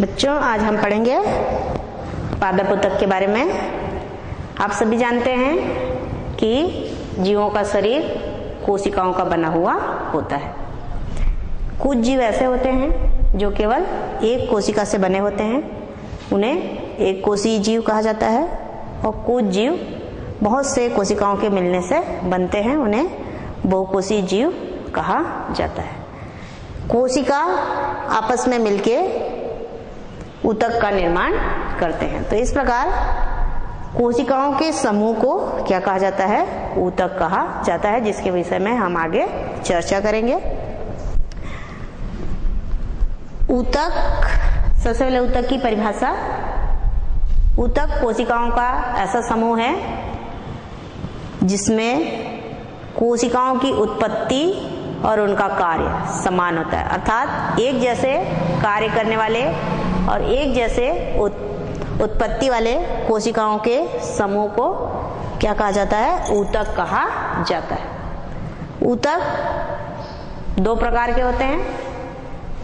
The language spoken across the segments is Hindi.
बच्चों, आज हम पढ़ेंगे पादप ऊतक के बारे में। आप सभी जानते हैं कि जीवों का शरीर कोशिकाओं का बना हुआ होता है। कुछ जीव ऐसे होते हैं जो केवल एक कोशिका से बने होते हैं, उन्हें एक कोशीय जीव कहा जाता है। और कुछ जीव बहुत से कोशिकाओं के मिलने से बनते हैं, उन्हें बहुकोशीय जीव कहा जाता है। कोशिका आपस में मिलके ऊतक का निर्माण करते हैं। तो इस प्रकार कोशिकाओं के समूह को क्या कहा जाता है? ऊतक कहा जाता है, जिसके विषय में हम आगे चर्चा करेंगे। ऊतक, सबसे पहले ऊतक की परिभाषा। ऊतक कोशिकाओं का ऐसा समूह है जिसमें कोशिकाओं की उत्पत्ति और उनका कार्य समान होता है, अर्थात एक जैसे कार्य करने वाले और एक जैसे उत्पत्ति वाले कोशिकाओं के समूह को क्या कहा जाता है? ऊतक कहा जाता है। ऊतक दो प्रकार के होते हैं।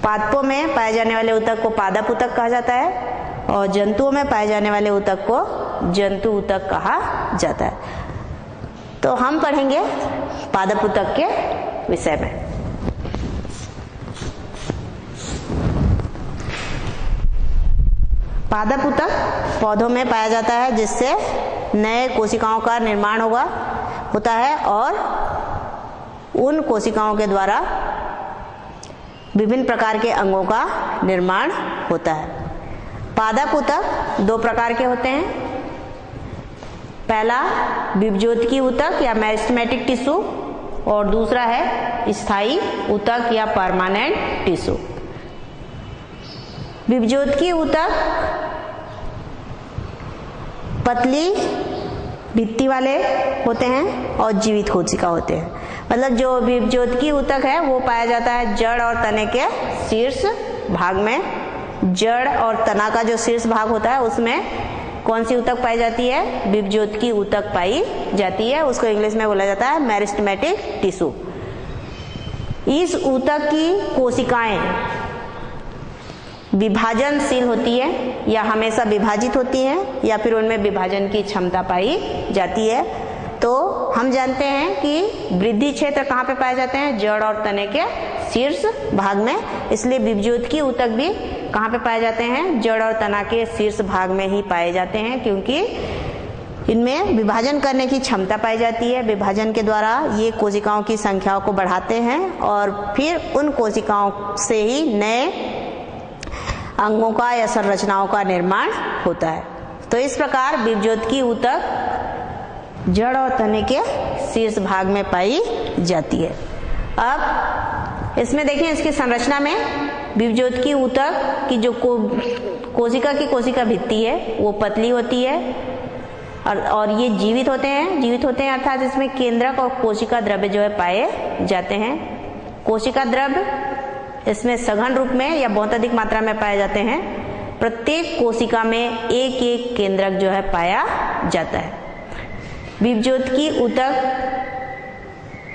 पादपों में पाए जाने वाले ऊतक को पादप ऊतक कहा जाता है और जंतुओं में पाए जाने वाले ऊतक को जंतु ऊतक कहा जाता है। तो हम पढ़ेंगे पादप ऊतक के विषय में। पादप ऊतक पौधों में पाया जाता है, जिससे नए कोशिकाओं का निर्माण होता है और उन कोशिकाओं के द्वारा विभिन्न प्रकार के अंगों का निर्माण होता है। पादप ऊतक दो प्रकार के होते हैं। पहला विभज्योतकी ऊतक या मेरिस्टेमेटिक टिश्यू और दूसरा है स्थायी ऊतक या परमानेंट टिश्यू। विभज्योतकी ऊतक पतली भित्ति वाले होते हैं और जीवित कोशिका होते हैं। मतलब जो विभज्योतकी ऊतक है वो पाया जाता है जड़ और तने के शीर्ष भाग में। जड़ और तना का जो शीर्ष भाग होता है उसमें कौन सी ऊतक पाई जाती है? विभज्योतकी ऊतक पाई जाती है। उसको इंग्लिश में बोला जाता है मेरिस्टेमेटिक टिश्यू। इस ऊतक की कोशिकाएं विभाजनशील होती है या हमेशा विभाजित होती हैं या फिर उनमें विभाजन की क्षमता पाई जाती है। तो हम जानते हैं कि वृद्धि क्षेत्र कहाँ पे पाए जाते हैं? जड़ और तने के शीर्ष भाग में। इसलिए विभज्योतकी ऊतक भी कहाँ पे पाए जाते हैं? जड़ और तना के शीर्ष भाग में ही पाए जाते हैं, क्योंकि इनमें विभाजन करने की क्षमता पाई जाती है। विभाजन के द्वारा ये कोशिकाओं की संख्याओं को बढ़ाते हैं और फिर उन कोशिकाओं से ही नए अंगों का या संरचनाओं का निर्माण होता है। तो इस प्रकार विभज्योतकी ऊतक जड़ और तने के शीर्ष भाग में पाई जाती है। अब इसमें देखें, इसकी संरचना में विभज्योतकी ऊतक की जो कोशिका की कोशिका भित्ति है वो पतली होती है और ये जीवित होते हैं अर्थात इसमें केंद्रक और कोशिका द्रव्य जो है पाए जाते हैं। कोशिका द्रव्य इसमें सघन रूप में या बहुत अधिक मात्रा में पाए जाते हैं। प्रत्येक कोशिका में एक एक केंद्रक जो है पाया जाता है। विभज्योतकी ऊतक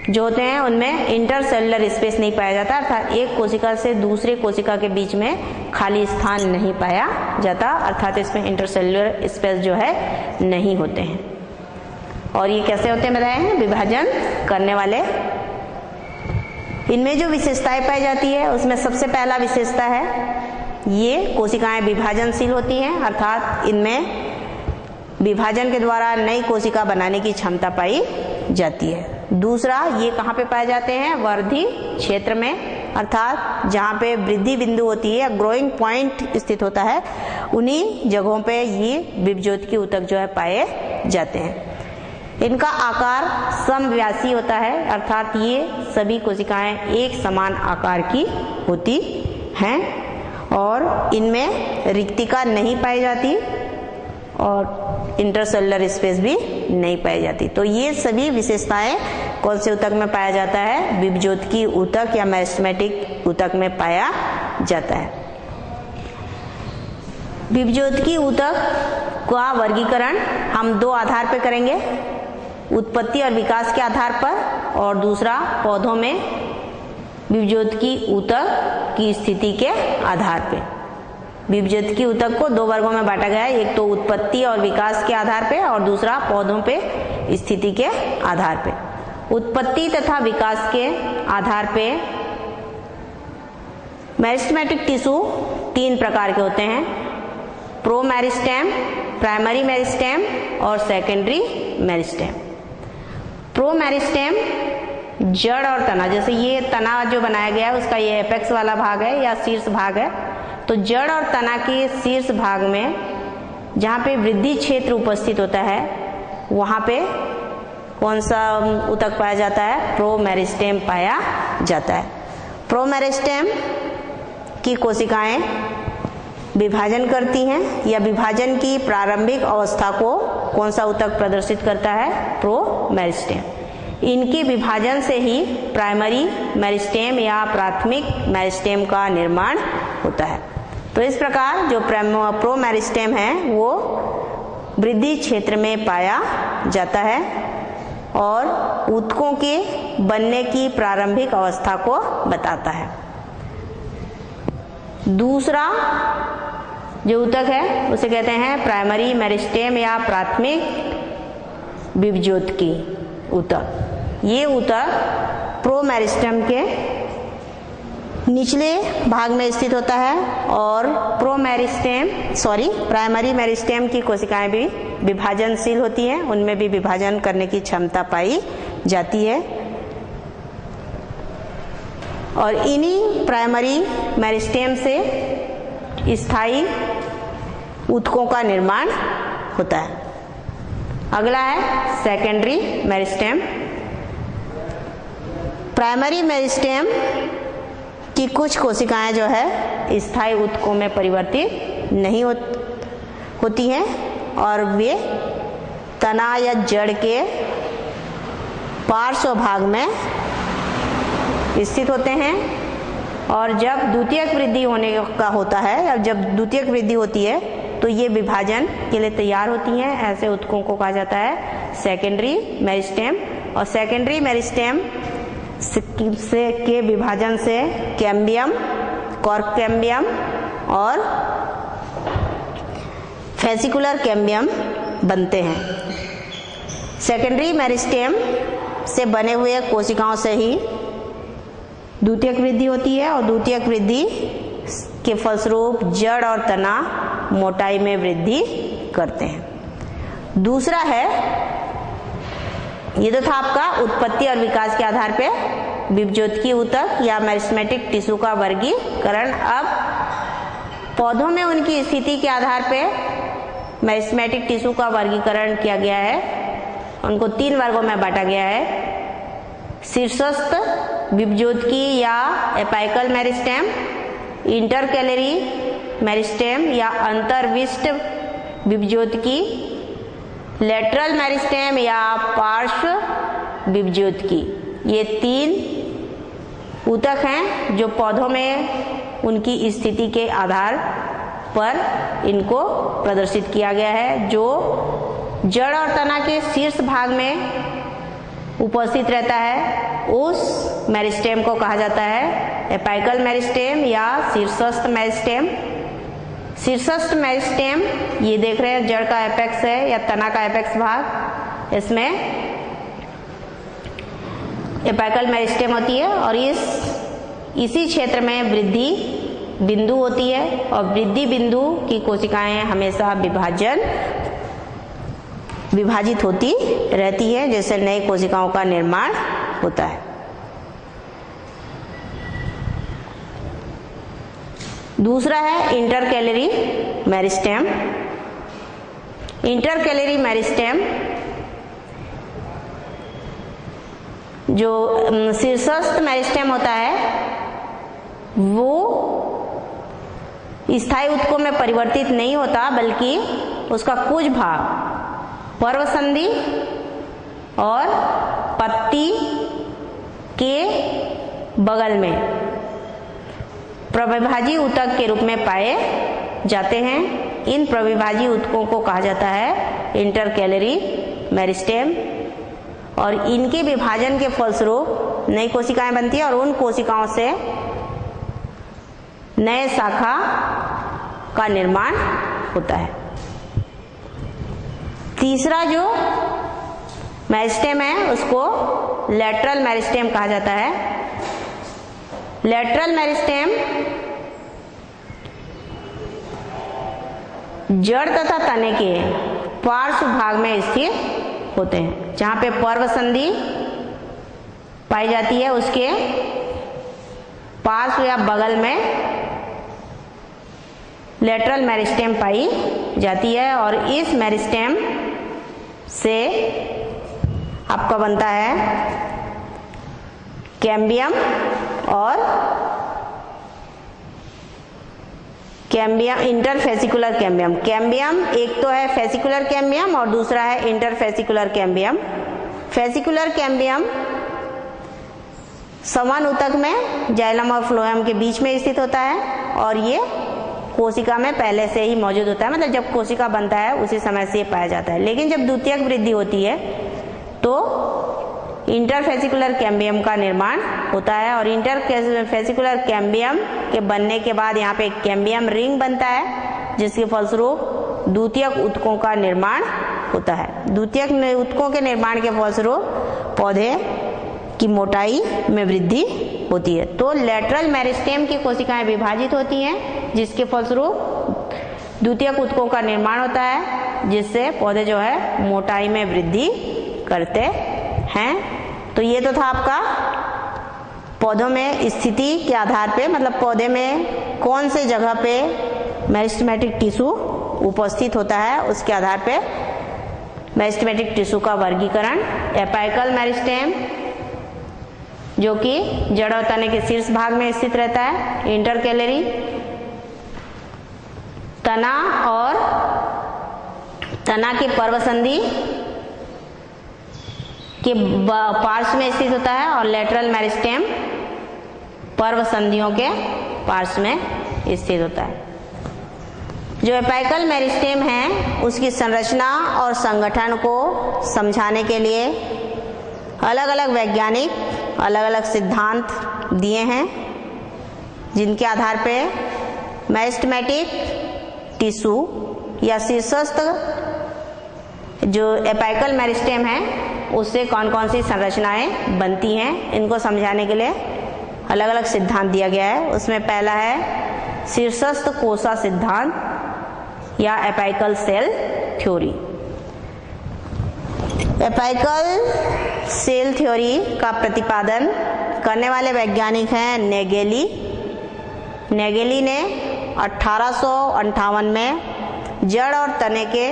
जो होते हैं उनमें इंटरसेलुलर स्पेस नहीं पाया जाता, अर्थात एक कोशिका से दूसरे कोशिका के बीच में खाली स्थान नहीं पाया जाता, अर्थात इसमें इंटरसेलुलर स्पेस जो है नहीं होते हैं। और ये कैसे होते हैं बताए हैं? विभाजन करने वाले। इनमें जो विशेषताएं पाई जाती है उसमें सबसे पहला विशेषता है ये कोशिकाएं विभाजनशील होती हैं, अर्थात इनमें विभाजन के द्वारा नई कोशिका बनाने की क्षमता पाई जाती है। दूसरा, ये कहाँ पे पाए जाते हैं? वर्धी क्षेत्र में, अर्थात जहाँ पे वृद्धि बिंदु होती है, ग्रोइंग पॉइंट स्थित होता है, उन्हीं जगहों पे ये विभज्योतकी ऊतक जो है पाए जाते हैं। इनका आकार समव्यासी होता है, अर्थात ये सभी कोशिकाएं एक समान आकार की होती हैं और इनमें रिक्तिका नहीं पाई जाती और इंटरसेलुलर स्पेस भी नहीं पाई जाती। तो ये सभी विशेषताएं कौन से ऊतक में पाया जाता है? विभज्योतकी ऊतक या मेरिस्टेमेटिक ऊतक में पाया जाता है। विभज्योतकी ऊतक का वर्गीकरण हम दो आधार पर करेंगे, उत्पत्ति और विकास के आधार पर, और दूसरा पौधों में विभज्योतकी ऊतक की स्थिति के आधार पर। विभज्योतकी ऊतक को 2 वर्गों में बांटा गया है, एक तो उत्पत्ति और विकास के आधार पे और दूसरा पौधों पे स्थिति के आधार पे। उत्पत्ति तथा विकास के आधार पे मेरिस्टेमेटिक टिश्यू 3 प्रकार के होते हैं, प्रो मेरिस्टेम, प्राइमरी मेरिस्टेम और सेकेंडरी मेरिस्टेम। प्रो मेरिस्टेम जड़ और तना, जैसे ये तना जो बनाया गया है उसका ये एपेक्स वाला भाग है या शीर्ष भाग है, तो जड़ और तना के शीर्ष भाग में जहाँ पे वृद्धि क्षेत्र उपस्थित होता है वहाँ पे कौन सा ऊतक पाया जाता है? प्रो मेरिस्टेम पाया जाता है। प्रो मेरिस्टेम की कोशिकाएं विभाजन करती हैं या विभाजन की प्रारंभिक अवस्था को कौन सा ऊतक प्रदर्शित करता है? Pro meristem. इनके विभाजन से ही प्राइमरी मेरिस्टेम या प्राथमिक मेरिस्टेम का निर्माण होता है। तो इस प्रकार जो प्रो मेरिस्टेम है वो वृद्धि क्षेत्र में पाया जाता है और ऊतकों के बनने की प्रारंभिक अवस्था को बताता है। दूसरा जो ऊतक है उसे कहते हैं प्राइमरी मेरिस्टेम या प्राथमिक विभज्योतकी ऊतक। ये ऊतक प्रो मेरिस्टेम के निचले भाग में स्थित होता है और प्राइमरी मेरिस्टेम की कोशिकाएं भी विभाजनशील होती हैं, उनमें भी विभाजन करने की क्षमता पाई जाती है और इन्हीं प्राइमरी मेरिस्टेम से स्थायी ऊतकों का निर्माण होता है। अगला है सेकेंडरी मेरिस्टेम। प्राइमरी मेरिस्टेम की कुछ कोशिकाएं जो है स्थायी ऊतकों में परिवर्तित नहीं होती हैं और वे तना या जड़ के पार्श्व भाग में स्थित होते हैं और जब द्वितीयक वृद्धि होने का होता है या जब द्वितीयक वृद्धि होती है तो ये विभाजन के लिए तैयार होती हैं। ऐसे ऊतकों को कहा जाता है सेकेंडरी मेरिस्टेम। और सेकेंडरी मेरिस्टेम से के विभाजन से कैम्बियम, कॉर्क कैम्बियम और फेसिकुलर कैम्बियम बनते हैं। सेकेंडरी मेरिस्टेम से बने हुए कोशिकाओं से ही द्वितीयक वृद्धि होती है और द्वितीयक वृद्धि के फलस्वरूप जड़ और तना मोटाई में वृद्धि करते हैं। दूसरा है, ये तो था आपका उत्पत्ति और विकास के आधार पे विभज्योतकी ऊतक या मेरिस्टेमेटिक टिश्यू का वर्गीकरण। अब पौधों में उनकी स्थिति के आधार पे मेरिस्टेमेटिक टिश्यू का वर्गीकरण किया गया है। उनको 3 वर्गों में बांटा गया है, शीर्षस्थ विभज्योतकी या एपाइकल मेरिस्टेम, इंटरकैलरी मेरिस्टेम या अंतर्विष्ट विभज्योतकी, लेटरल मेरिस्टेम या पार्श्व विभज्योतकी। ये 3 ऊतक हैं जो पौधों में उनकी स्थिति के आधार पर इनको प्रदर्शित किया गया है। जो जड़ और तना के शीर्ष भाग में उपस्थित रहता है उस मेरिस्टेम को कहा जाता है एपाइकल मेरिस्टेम या शीर्षस्थ मेरिस्टेम। शीर्षस्थ मेरिस्टेम ये देख रहे हैं, जड़ का एपेक्स है या तना का एपेक्स भाग, इसमें एपाइकल मेरिस्टेम होती है और इसी क्षेत्र में वृद्धि बिंदु होती है और वृद्धि बिंदु की कोशिकाएं हमेशा विभाजित होती रहती है, जैसे नई कोशिकाओं का निर्माण होता है। दूसरा है इंटरकैलरी मेरिस्टेम। इंटरकैलरी मेरिस्टेम जो शीर्षस्थ मेरिस्टेम होता है वो स्थायी ऊतकों में परिवर्तित नहीं होता, बल्कि उसका कुछ भाग पर्वसंधि और पत्ती के बगल में प्रविभाजी ऊतक के रूप में पाए जाते हैं। इन प्रविभाजी ऊतकों को कहा जाता है इंटरकैलरी मेरिस्टेम और इनके विभाजन के फलस्वरूप नई कोशिकाएं बनती है और उन कोशिकाओं से नए शाखा का निर्माण होता है। तीसरा जो मेरिस्टेम है उसको लेटरल मेरिस्टेम कहा जाता है। लेटरल मेरिस्टेम जड़ तथा तने के पार्श्व भाग में स्थित होते हैं। जहां पे पर्व संधि पाई जाती है उसके पार्श्व या बगल में लेटरल मेरिस्टेम पाई जाती है और इस मेरिस्टेम से आपका बनता है कैम्बियम और कैम्बियम, इंटरफेसिकुलर कैम्बियम। कैम्बियम एक तो है फेसिकुलर कैम्बियम और दूसरा है इंटरफेसिकुलर कैम्बियम। फेसिकुलर कैम्बियम समान ऊतक में जाइलम और फ्लोएम के बीच में स्थित होता है और ये कोशिका में पहले से ही मौजूद होता है, मतलब जब कोशिका बनता है उसी समय से ये पाया जाता है। लेकिन जब द्वितीयक वृद्धि होती है तो इंटरफेसिकुलर कैम्बियम का निर्माण होता है और इंटरफेसिकुलर कैम्बियम के बनने के बाद यहाँ पे एक कैम्बियम रिंग बनता है जिसके फलस्वरूप द्वितीयक ऊतकों का निर्माण होता है। द्वितीयक ऊतकों के निर्माण के फलस्वरूप पौधे की मोटाई में वृद्धि होती है। तो लेटरल मेरिस्टेम की कोशिकाएं विभाजित होती हैं जिसके फलस्वरूप द्वितीयक ऊतकों का निर्माण होता है जिससे पौधे जो है मोटाई में वृद्धि करते हैं। तो ये तो था आपका पौधों में स्थिति के आधार पे, मतलब पौधे में कौन से जगह पे मेरिस्टेमेटिक टिश्यू उपस्थित होता है उसके आधार पे मेरिस्टेमेटिक टिश्यू का वर्गीकरण। एपाइकल मेरिस्टेम जो कि जड़ और तने के शीर्ष भाग में स्थित रहता है। इंटरकैलरी तना और तना के पर्व संधि के पार्श्व में स्थित होता है और लेटरल मेरिस्टेम पर्व संधियों के पार्श्व में स्थित होता है। जो एपाइकल मेरिस्टेम है उसकी संरचना और संगठन को समझाने के लिए अलग अलग वैज्ञानिक अलग अलग सिद्धांत दिए हैं जिनके आधार पे मेरिस्टेमेटिक टिश्यू या शीर्षस्थ जो एपाइकल मेरिस्टेम है उससे कौन कौन सी संरचनाएं बनती हैं इनको समझाने के लिए अलग अलग सिद्धांत दिया गया है। उसमें पहला है शीर्षस्थ कोशा सिद्धांत या apical cell theory. Apical cell theory का प्रतिपादन करने वाले वैज्ञानिक हैं नेगेली। नेगेली ने 1858 में जड़ और तने के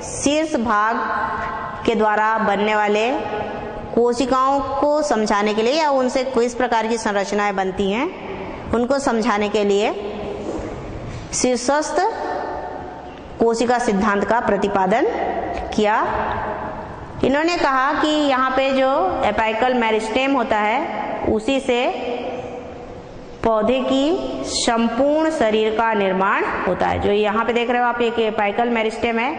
शीर्ष भाग के द्वारा बनने वाले कोशिकाओं को समझाने के लिए या उनसे किस प्रकार की संरचनाएं बनती हैं उनको समझाने के लिए शीर्षस्थ कोशिका सिद्धांत का प्रतिपादन किया। इन्होंने कहा कि यहाँ पे जो एपाइकल मेरिस्टेम होता है उसी से पौधे की संपूर्ण शरीर का निर्माण होता है। जो यहाँ पे देख रहे हो आप एक एपाइकल मेरिस्टेम है।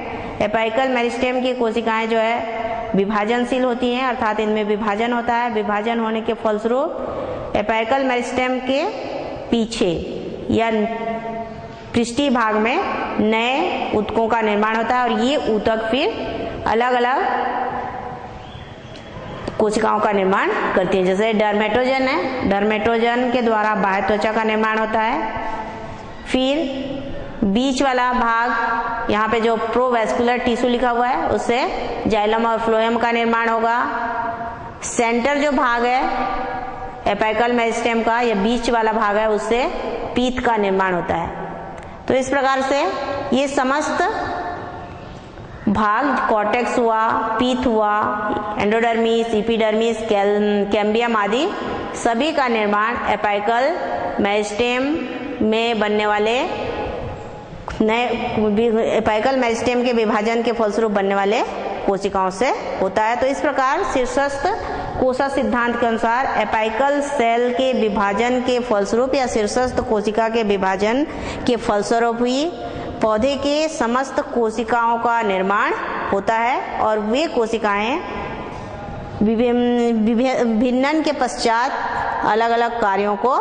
एपाइकल मेरिस्टेम की कोशिकाएं जो है विभाजनशील होती हैं, अर्थात इनमें विभाजन होता है। विभाजन होने के फलस्वरूप एपाइकल मेरिस्टेम के पीछे या पृष्ठीय भाग में नए ऊतकों का निर्माण होता है और ये ऊतक फिर अलग अलग कोशिकाओं का निर्माण करती है। जैसे डर्मेटोजन है, डर्मेटोजन के द्वारा बाह्य त्वचा का निर्माण होता है। फिर बीच वाला भाग यहाँ पे जो प्रोवेस्कुलर टिश्यू लिखा हुआ है उससे जाइलम और फ्लोएम का निर्माण होगा। सेंटर जो भाग है एपाइकल मेरिस्टेम का, या बीच वाला भाग है, उससे पीत का निर्माण होता है। तो इस प्रकार से ये समस्त भाग कॉर्टेक्स हुआ, पीत हुआ, एंडोडर्मिस, एपिडर्मिस, कैम्बियम आदि सभी का निर्माण एपाइकल मेरिस्टेम में बनने वाले नए एपाइकल मेरिस्टेम के विभाजन के फलस्वरूप बनने वाले कोशिकाओं से होता है। तो इस प्रकार शीर्षस्थ कोशा सिद्धांत के अनुसार एपाइकल सेल के विभाजन के फलस्वरूप या शीर्षस्थ कोशिका के विभाजन के फलस्वरूप ही पौधे के समस्त कोशिकाओं का निर्माण होता है और वे कोशिकाएं भिन्नन के पश्चात अलग अलग कार्यों को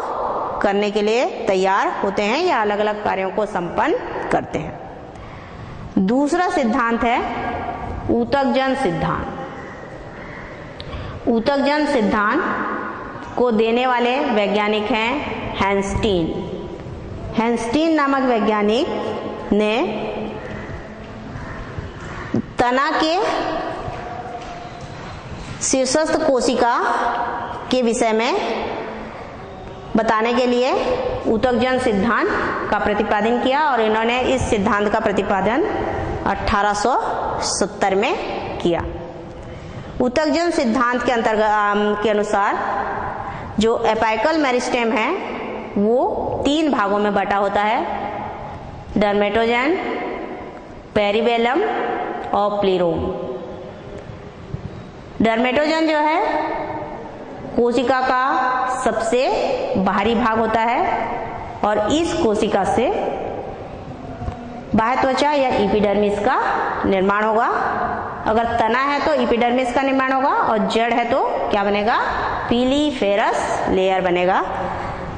करने के लिए तैयार होते हैं या अलग अलग कार्यों को संपन्न करते हैं। दूसरा सिद्धांत है ऊतकजन सिद्धांत। ऊतकजन सिद्धांत को देने वाले वैज्ञानिक हैं हैंस्टीन। हैंस्टीन नामक वैज्ञानिक ने तना के शीर्षस्थ कोशिका के विषय में बताने के लिए ऊतकजन सिद्धांत का प्रतिपादन किया और इन्होंने इस सिद्धांत का प्रतिपादन 1870 में किया। ऊतकजन सिद्धांत के अंतर्गत के अनुसार जो एपाइकल मेरिस्टेम है वो 3 भागों में बटा होता है, डर्मेटोजन, पेरिबेलम और प्लीरोम। डर्मेटोजन जो है कोशिका का सबसे बाहरी भाग होता है और इस कोशिका से बाह्य त्वचा या इपिडर्मिस का निर्माण होगा। अगर तना है तो इपिडर्मिस का निर्माण होगा और जड़ है तो क्या बनेगा, पीलीफेरस लेयर बनेगा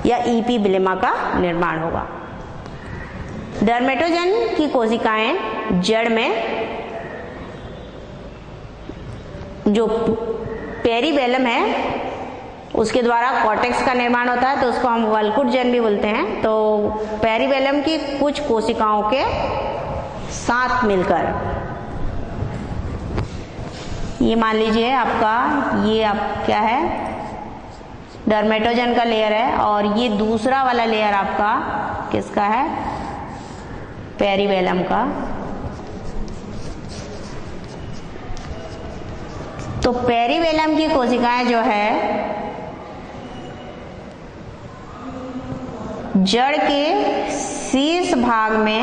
या इपिब्लेमा का निर्माण होगा। डर्मेटोजन की कोशिकाएं जड़ में जो पेरिबेलम है उसके द्वारा कॉर्टेक्स का निर्माण होता है, तो उसको हम वल्कुटजन भी बोलते हैं। तो पेरिबेलम की कुछ कोशिकाओं के साथ मिलकर ये मान लीजिए आपका ये आप क्या है, डर्मेटोजन का लेयर है और ये दूसरा वाला लेयर आपका किसका है, पेरिबेलम का। तो पेरिबेलम की कोशिकाएं जो है जड़ के शीर्ष भाग में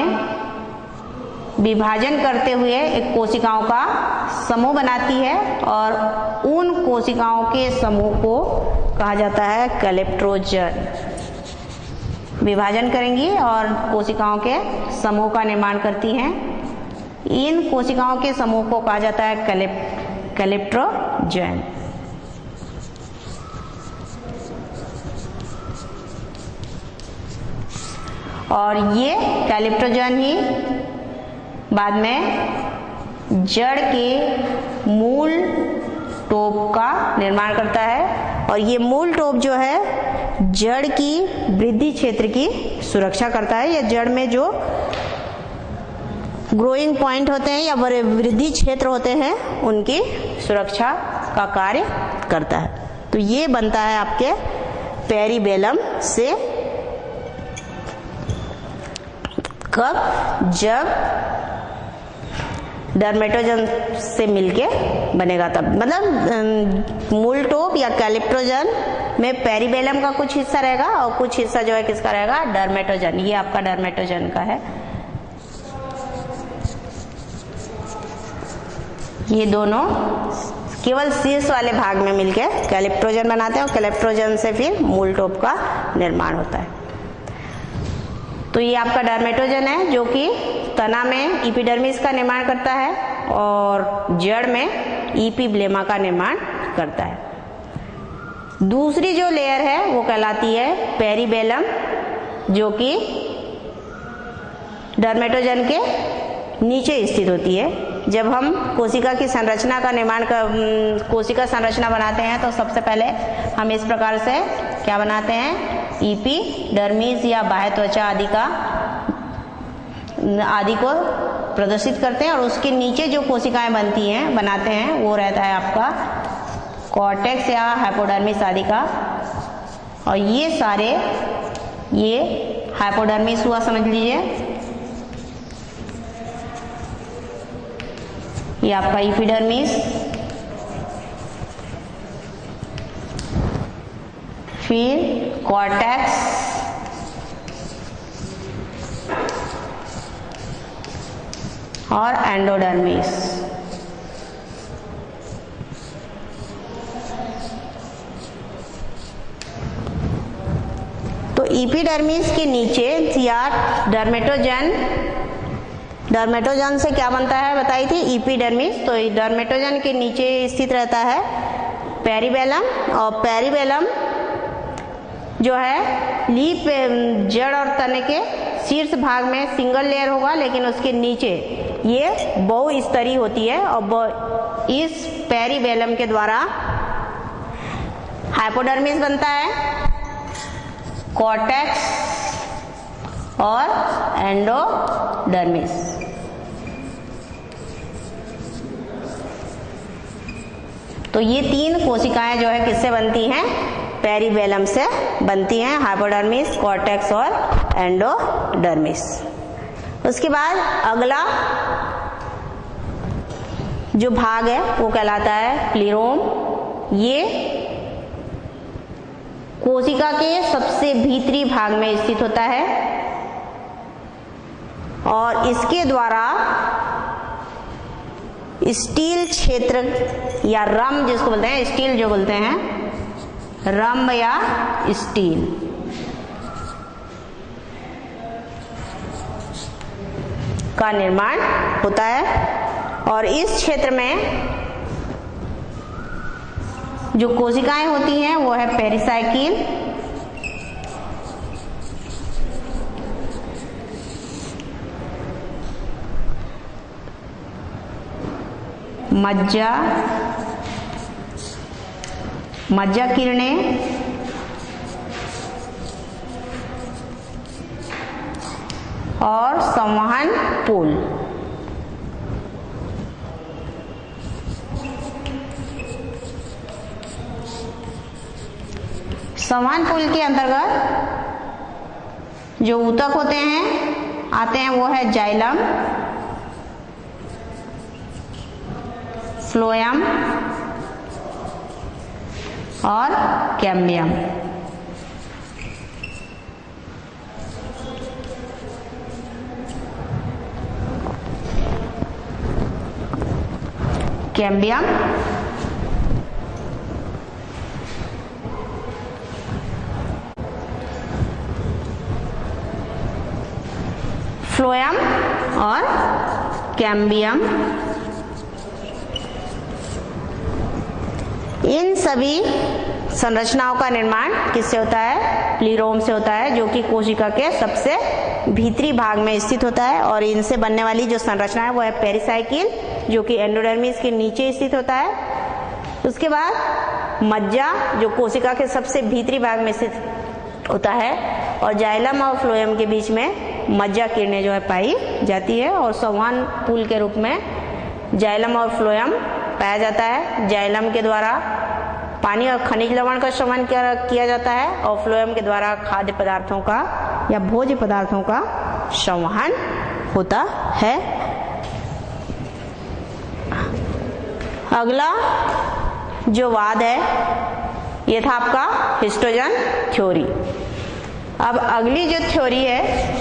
विभाजन करते हुए एक कोशिकाओं का समूह बनाती है और उन कोशिकाओं के समूह को कहा जाता है कैलेप्ट्रोजन। विभाजन करेंगी और कोशिकाओं के समूह का निर्माण करती हैं। इन कोशिकाओं के समूह को कहा जाता है कैलेप्ट्रोजन। और ये कैलेप्ट्रोजन ही बाद में जड़ के मूल टोप का निर्माण करता है और ये मूल टोप जो है जड़ की वृद्धि क्षेत्र की सुरक्षा करता है या जड़ में जो ग्रोइंग पॉइंट होते हैं या बड़े वृद्धि क्षेत्र होते हैं उनकी सुरक्षा का कार्य करता है। तो ये बनता है आपके पेरिबेलम से। कब, जब डर्मेटोजन से मिलके बनेगा तब, मतलब मूल टोप या कैलेप्ट्रोजन में पेरिबेलम का कुछ हिस्सा रहेगा और कुछ हिस्सा जो है किसका रहेगा, डर्मेटोजन। ये आपका डर्मेटोजन का है। ये दोनों केवल शीर्ष वाले भाग में मिलके कैलेप्ट्रोजन बनाते हैं और कैलेप्ट्रोजन से फिर मूल टोप का निर्माण होता है। तो ये आपका डर्मेटोजन है जो कि तना में इपिडर्मिस का निर्माण करता है और जड़ में इपिब्लेमा का निर्माण करता है। दूसरी जो लेयर है वो कहलाती है पेरिबेलम, जो कि डर्मेटोजन के नीचे स्थित होती है। जब हम कोशिका की संरचना का निर्माण कोशिका संरचना बनाते हैं तो सबसे पहले हम इस प्रकार से क्या बनाते हैं, इपिडर्मिस या बाह्य त्वचा आदि को प्रदर्शित करते हैं और उसके नीचे जो कोशिकाएं बनाते हैं वो रहता है आपका कॉर्टेक्स या हाइपोडर्मिस आदि का। और ये सारे ये हाइपोडर्मिस हुआ समझ लीजिए, ये आपका इपिडर्मिस, फिर कॉर्टेक्स, और एंडोडर्मिस। तो इपिडर्मिस के नीचे या डर्मेटोजन से क्या बनता है बताई थी, इपिडर्मिस। तो डर्मेटोजन के नीचे स्थित रहता है पेरिबेलम और पेरिबेलम जो है लीफ जड़ और तने के शीर्ष भाग में सिंगल लेयर होगा, लेकिन उसके नीचे ये बहुस्तरीय होती है और इस पेरिबेलम के द्वारा हाइपोडर्मिस बनता है, कॉर्टेक्स और एंडोडर्मिस। तो ये तीन कोशिकाएं जो है किससे बनती हैं? पेरिबेलम से बनती हैं, हाइपोडर्मिस, कॉर्टेक्स और एंडोडर्मिस। उसके बाद अगला जो भाग है वो कहलाता है प्लीरोम। ये कोशिका के सबसे भीतरी भाग में स्थित होता है और इसके द्वारा स्टील क्षेत्र या रम जिसको बोलते हैं, स्टील जो बोलते हैं, रम या स्टील, का निर्माण होता है। और इस क्षेत्र में जो कोशिकाएं होती हैं वो है पेरिसाइकिल, मज्जा, मज्जा किरणें और संवहन पुल। संवहन पुल के अंतर्गत जो ऊतक होते हैं आते हैं वो है जाइलम, फ्लोएम और कैम्बियम। कैम्बियम फ्लोएम और कैम्बियम, इन सभी संरचनाओं का निर्माण किससे होता है? प्लीरोम से होता है, जो कि कोशिका के सबसे भीतरी भाग में स्थित होता है। और इनसे बनने वाली जो संरचना है वो है पेरिसाइकिल, जो कि एंडोडर्मिस के नीचे स्थित होता है। उसके बाद मज्जा, जो कोशिका के सबसे भीतरी भाग में स्थित होता है, और जाइलम और फ्लोएम के बीच में मज्जा किरणें जो है पाई जाती है। और संवहन पुल के रूप में जाइलम और फ्लोएम पाया जाता है। जाइलम के द्वारा पानी और खनिज लवण का संवहन किया जाता है और फ्लोएम के द्वारा खाद्य पदार्थों का या भोज्य पदार्थों का संवहन होता है। अगला जो वाद है ये था आपका हिस्टोजन थ्योरी। अब अगली जो थ्योरी है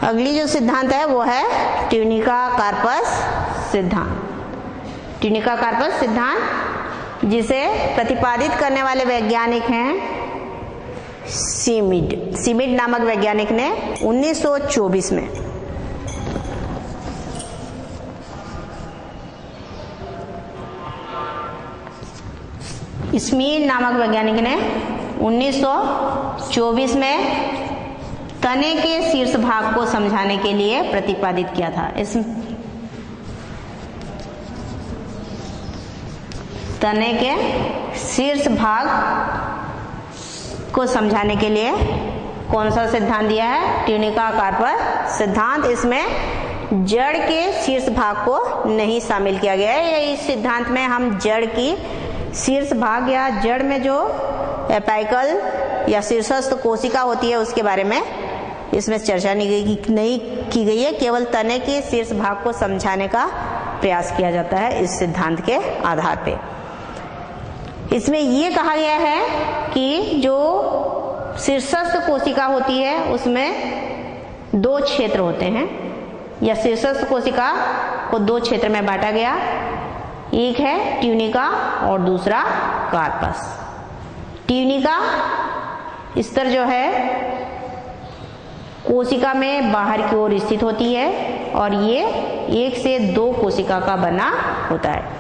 अगली जो सिद्धांत है वो है ट्यूनिका कार्पस सिद्धांत। ट्यूनिका कार्पस सिद्धांत जिसे प्रतिपादित करने वाले वैज्ञानिक हैं सीमिड नामक वैज्ञानिक ने 1924 में। स्मीड नामक वैज्ञानिक ने 1924 में तने के शीर्ष भाग को समझाने के लिए प्रतिपादित किया था। इस तने के शीर्ष भाग को समझाने के लिए कौन सा सिद्धांत दिया है? ट्यूनिका कार्पस सिद्धांत। इसमें जड़ के शीर्ष भाग को नहीं शामिल किया गया है। इस सिद्धांत में हम जड़ की शीर्ष भाग या जड़ में जो एपाइकल या शीर्षस्थ कोशिका होती है उसके बारे में इसमें चर्चा नहीं की गई है। केवल तने के शीर्ष भाग को समझाने का प्रयास किया जाता है इस सिद्धांत के आधार पे। इसमें यह कहा गया है कि जो शीर्षस्थ कोशिका होती है उसमें दो क्षेत्र होते हैं, या शीर्षस्थ कोशिका को दो क्षेत्र में बांटा गया। एक है ट्यूनिका और दूसरा कार्पस। ट्यूनिका स्तर जो है कोशिका में बाहर की ओर स्थित होती है और ये 1 से 2 कोशिका का बना होता है।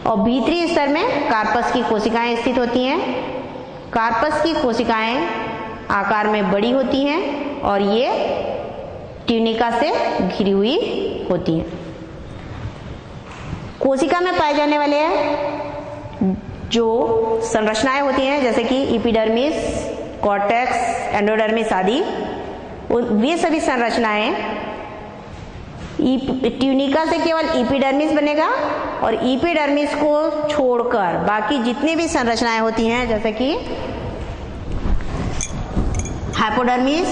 और भीतरी स्तर में कार्पस की कोशिकाएं स्थित होती हैं। कार्पस की कोशिकाएं आकार में बड़ी होती हैं और ये ट्यूनिका से घिरी हुई होती हैं। कोशिका में पाए जाने वाले जो संरचनाएं होती हैं जैसे कि एपिडर्मिस, कॉर्टेक्स, एंडोडर्मिस आदि, वे सभी संरचनाएं ट्यूनिका से केवल एपिडर्मिस बनेगा और एपिडर्मिस को छोड़कर बाकी जितनी भी संरचनाएं होती हैं जैसे कि hypodermis,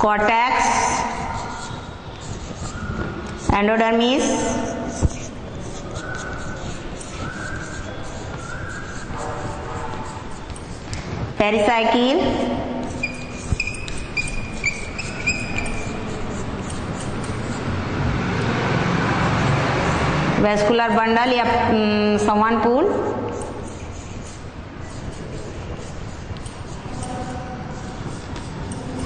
cortex, endodermis, pericycle, vascular bundle या संवहन पूल,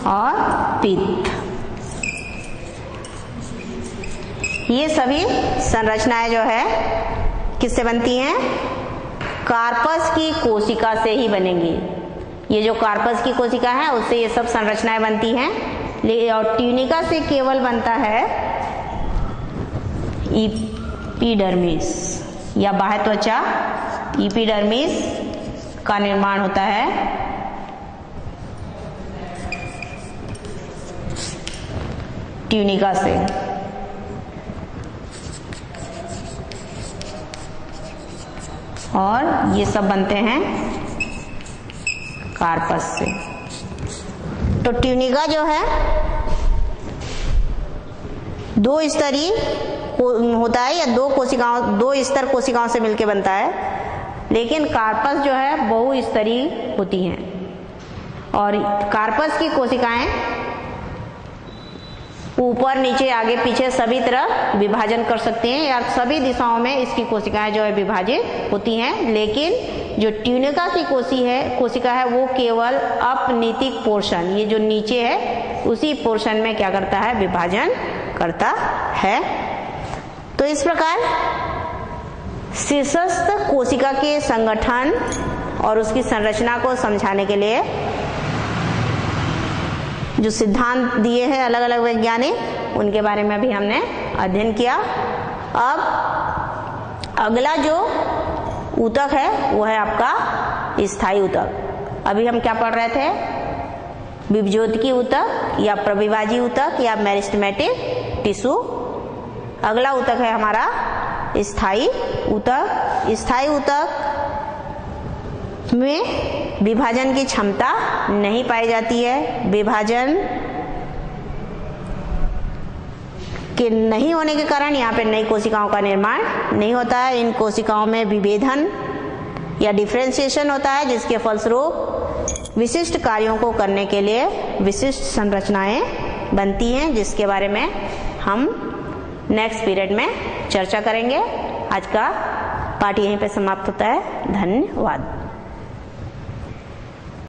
और पित्त, ये सभी संरचनाएं जो है किससे बनती हैं? कार्पस की कोशिका से ही बनेंगी। ये जो कार्पस की कोशिका है उससे ये सब संरचनाएं बनती हैं। और ट्यूनिका से केवल बनता है एपिडर्मिस या बाह्य त्वचा, एपिडर्मिस का निर्माण होता है ट्यूनिका से। और ये सब बनते हैं कार्पस से। तो ट्यूनिका जो है 2 स्तरीय होता है या 2 स्तर कोशिकाओं से मिलकर बनता है, लेकिन कार्पस जो है बहुस्तरीय होती हैं। और कार्पस की कोशिकाएं ऊपर, नीचे, आगे, पीछे सभी तरह विभाजन कर सकते हैं या सभी दिशाओं में इसकी कोशिकाएं जो है विभाजित होती हैं। लेकिन जो ट्यूनिका की कोशिका है वो केवल अपनीतिक पोर्शन, ये जो नीचे है उसी पोर्शन में क्या करता है? विभाजन करता है। तो इस प्रकार शीर्षस्थ कोशिका के संगठन और उसकी संरचना को समझाने के लिए जो सिद्धांत दिए हैं अलग अलग वैज्ञानिक, उनके बारे में भी हमने अध्ययन किया। अब अगला जो ऊतक है वो है आपका स्थायी ऊतक। अभी हम क्या पढ़ रहे थे? विभज्योतिकी ऊतक या प्रविभाजी ऊतक या मेरिस्टेमेटिक टिश्यू। अगला ऊतक है हमारा स्थायी ऊतक। स्थायी ऊतक में विभाजन की क्षमता नहीं पाई जाती है। विभाजन के नहीं होने के कारण यहाँ पे नई कोशिकाओं का निर्माण नहीं होता है। इन कोशिकाओं में विभेदन या डिफरेंशिएशन होता है, जिसके फलस्वरूप विशिष्ट कार्यों को करने के लिए विशिष्ट संरचनाएं बनती हैं, जिसके बारे में हम नेक्स्ट पीरियड में चर्चा करेंगे। आज का पाठ यहीं पे समाप्त होता है। धन्यवाद।